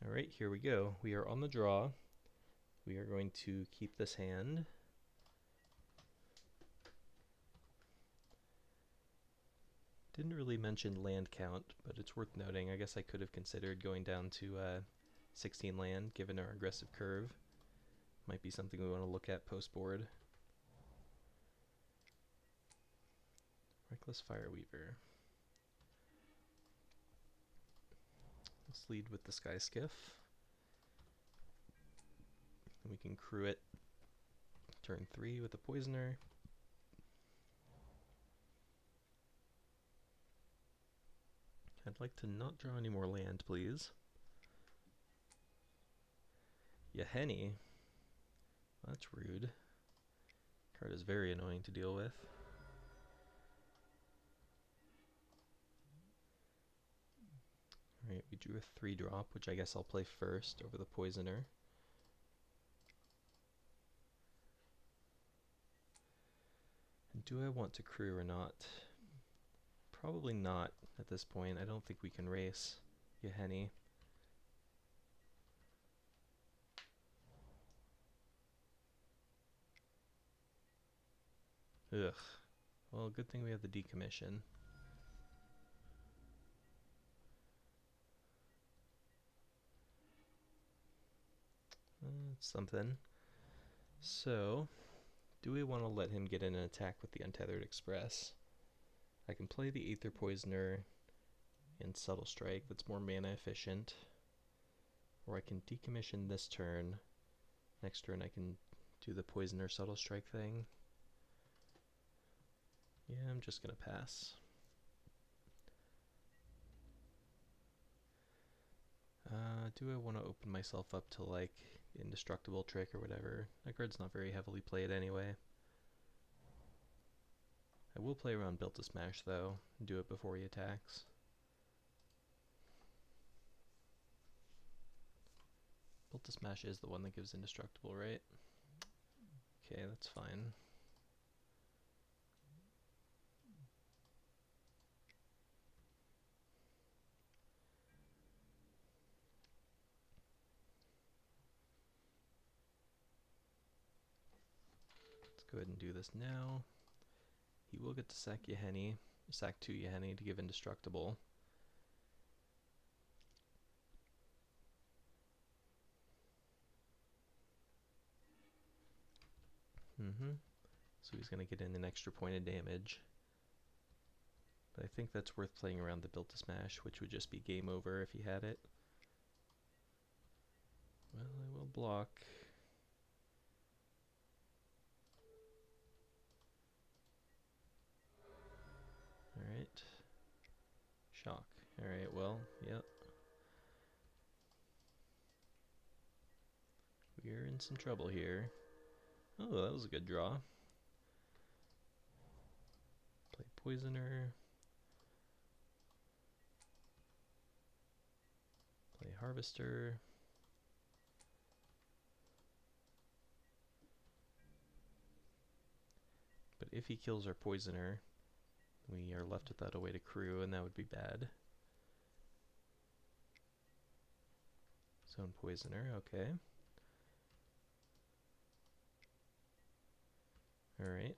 Alright, here we go. We are on the draw. We are going to keep this hand. Didn't really mention land count, but it's worth noting. I guess I could have considered going down to 16 land, given our aggressive curve. Might be something we want to look at post-board. Reckless Fireweaver. Let's lead with the Sky Skiff. And we can crew it turn 3 with a Poisoner. I'd like to not draw any more land, please. Yahenni. That's rude. Card is very annoying to deal with. Alright, we drew a 3-drop, which I guess I'll play first over the Poisoner. And do I want to crew or not? Probably not at this point. I don't think we can race Yahenni. Ugh. Well, good thing we have the decommission. It's something. So, do we want to let him get in an attack with the Untethered Express? I can play the Aether Poisoner and Subtle Strike, that's more mana efficient. Or I can decommission this turn. Next turn I can do the Poisoner Subtle Strike thing. Yeah, I'm just gonna pass. Do I want to open myself up to like Indestructible Trick or whatever? That card's not very heavily played anyway. I will play around Built to Smash though, and do it before he attacks. Built to Smash is the one that gives Indestructible, right? Okay, that's fine. Let's go ahead and do this now. He will get to sack Yahenni, sack 2 Yahenni to give Indestructible. So he's going to get in an extra point of damage. But I think that's worth playing around the Built to Smash, which would just be game over if he had it. Well, I will block. Alright. Shock. Alright, well, yep. We're in some trouble here. Oh, that was a good draw. Play Poisoner. Play Harvester. But if he kills our Poisoner, we are left without a way to crew, and that would be bad. Zone Poisoner, okay. Alright.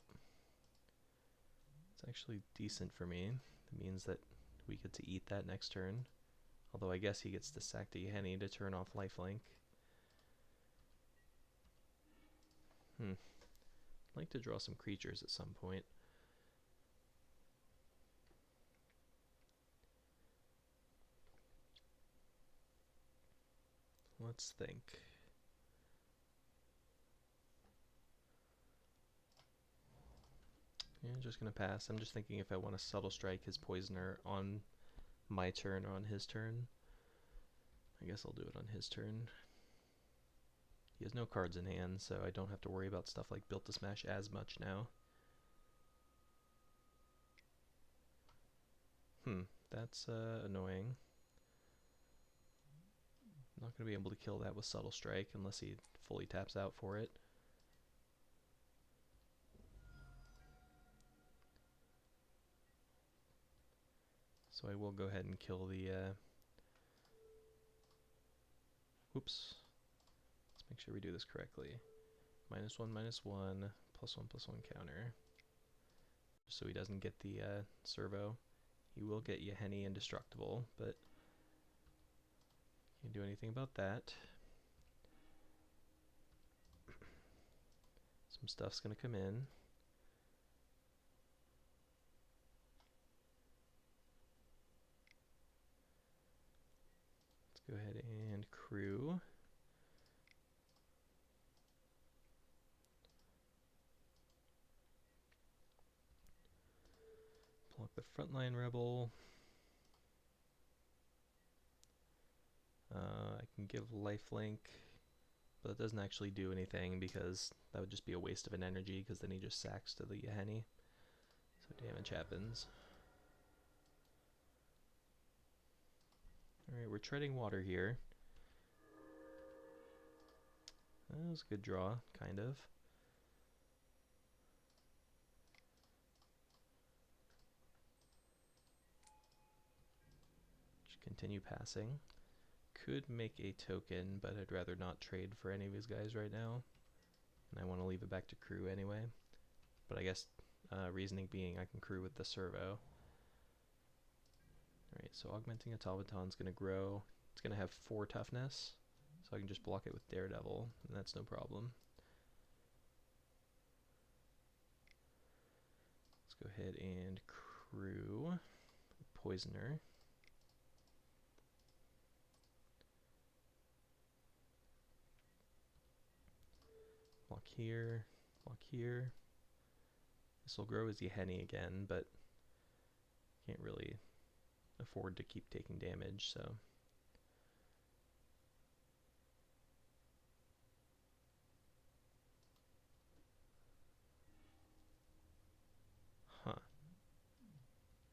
It's actually decent for me. It means that we get to eat that next turn. Although I guess he gets to sack to Yahenni to turn off lifelink. I'd like to draw some creatures at some point. Let's think. Yeah, I'm just gonna pass. I'm just thinking if I want to Subtle Strike his Poisoner on my turn or on his turn. I guess I'll do it on his turn. He has no cards in hand, so I don't have to worry about stuff like Built to Smash as much now. That's annoying. Not going to be able to kill that with Subtle Strike unless he fully taps out for it. So I will go ahead and kill the Oops. Let's make sure we do this correctly. -1, -1, +1, +1 counter. Just so he doesn't get the servo. He will get Yahenni indestructible, but can't do anything about that. Some stuff's gonna come in. Let's go ahead and crew. Block the frontline rebel. I can give lifelink, but it doesn't actually do anything because that would just be a waste of an energy because then he just sacks to the Yahenni. So damage happens. Alright, we're treading water here. That was a good draw, kind of. Just continue passing. Could make a token, but I'd rather not trade for any of these guys right now. And I want to leave it back to crew anyway. But I guess reasoning being I can crew with the servo. Alright, so augmenting automaton's going to grow. It's going to have 4 toughness, so I can just block it with Daredevil, and that's no problem. Let's go ahead and crew Poisoner. Block here, block here. This will grow as Yahenni again, but can't really afford to keep taking damage, so. Huh.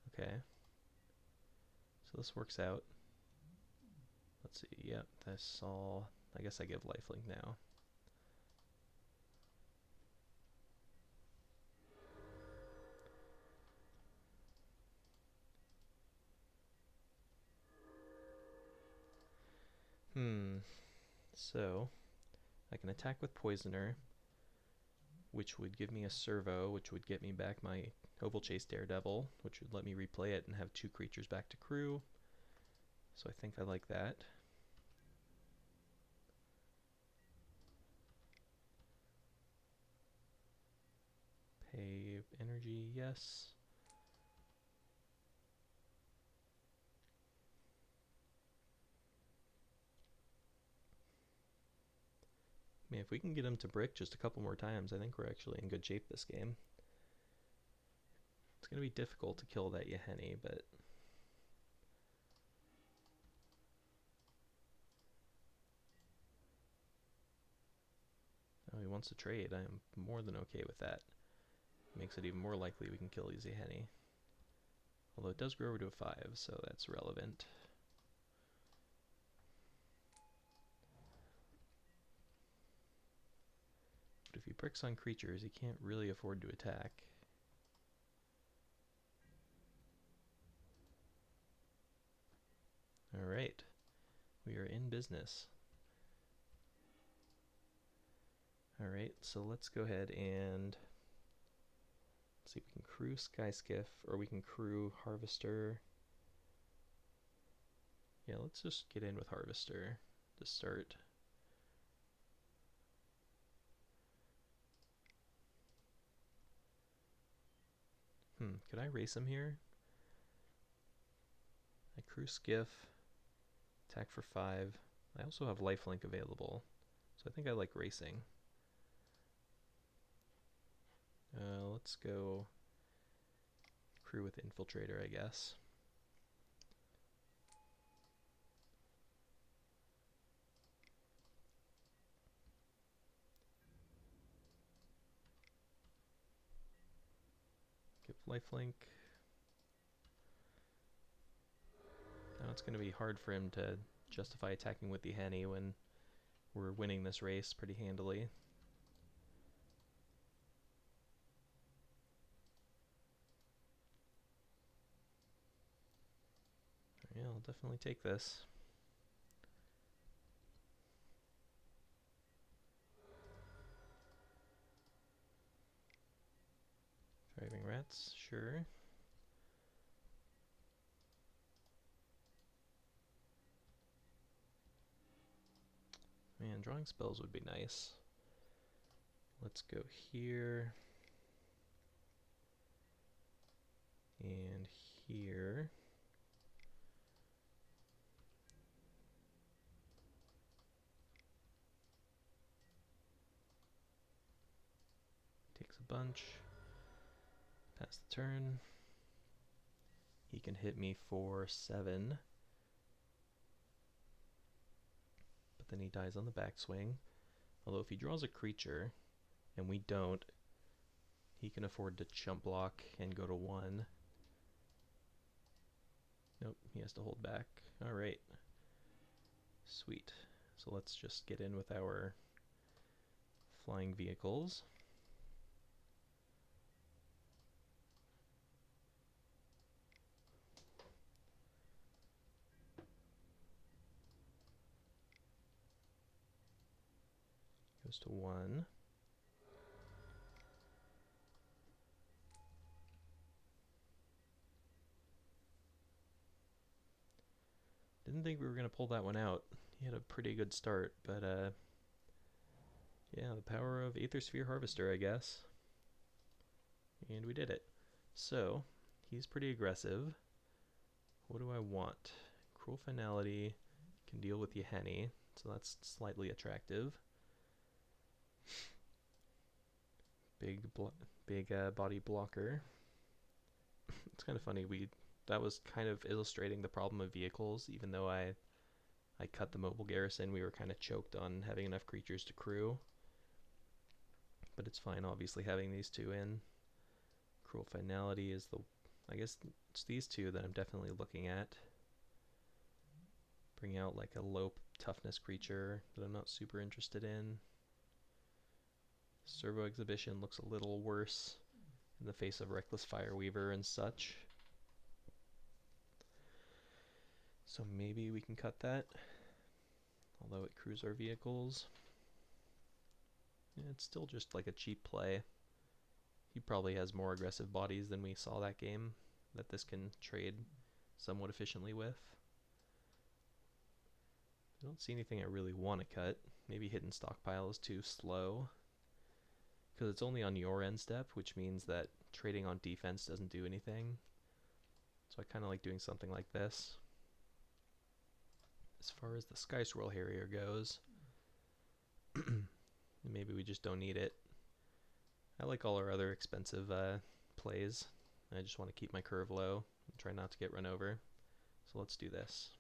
Okay. So this works out. Let's see, yep, that's all. I guess I give lifelink now. So I can attack with Poisoner, which would give me a servo, which would get me back my Oval Chase Daredevil, which would let me replay it and have 2 creatures back to crew. So I think I like that. Pay energy, yes. I mean, if we can get him to brick just a couple more times, I think we're actually in good shape this game. It's going to be difficult to kill that Yahenni, but oh, he wants to trade. I am more than okay with that. Makes it even more likely we can kill his Yahenni. Although it does grow over to a 5, so that's relevant. But if he bricks on creatures, he can't really afford to attack. Alright, we are in business. Alright, so let's go ahead and see if we can crew Skyskiff, or we can crew Harvester. Yeah, let's just get in with Harvester to start. Could I race him here? I crew Skiff, attack for 5. I also have lifelink available, so I think I like racing. Let's go crew with Infiltrator, I guess. Give lifelink. Now it's going to be hard for him to justify attacking with the Yahenni when we're winning this race pretty handily. Yeah, I'll definitely take this. threats, sure. Man, drawing spells would be nice. Let's go here. And here. Takes a bunch. Pass the turn. He can hit me for 7. But then he dies on the backswing. Although if he draws a creature, and we don't, he can afford to chump block and go to 1. Nope, he has to hold back. Alright. Sweet. So let's just get in with our flying vehicles. Goes to 1. Didn't think we were going to pull that one out. He had a pretty good start, but yeah, the power of Aether Sphere Harvester, I guess. And we did it. So, he's pretty aggressive. What do I want? Cruel Finality can deal with Yahenni, so that's slightly attractive. Big body blocker. It's kind of funny, that was kind of illustrating the problem of vehicles. Even though I cut the mobile garrison, we were kind of choked on having enough creatures to crew. But it's fine, obviously, having these two in. Cruel Finality is I guess it's these two that I'm definitely looking at. Bring out like a low toughness creature that I'm not super interested in. Servo Exhibition looks a little worse in the face of Reckless Fireweaver and such. So maybe we can cut that, although it crews our vehicles. Yeah, it's still just like a cheap play. He probably has more aggressive bodies than we saw that game that this can trade somewhat efficiently with. I don't see anything I really want to cut. Maybe Hidden Stockpile is too slow, because it's only on your end step, which means that trading on defense doesn't do anything. So I kind of like doing something like this. As far as the Sky Swirl Harrier goes, maybe we just don't need it. I like all our other expensive plays. I just want to keep my curve low and try not to get run over. So let's do this.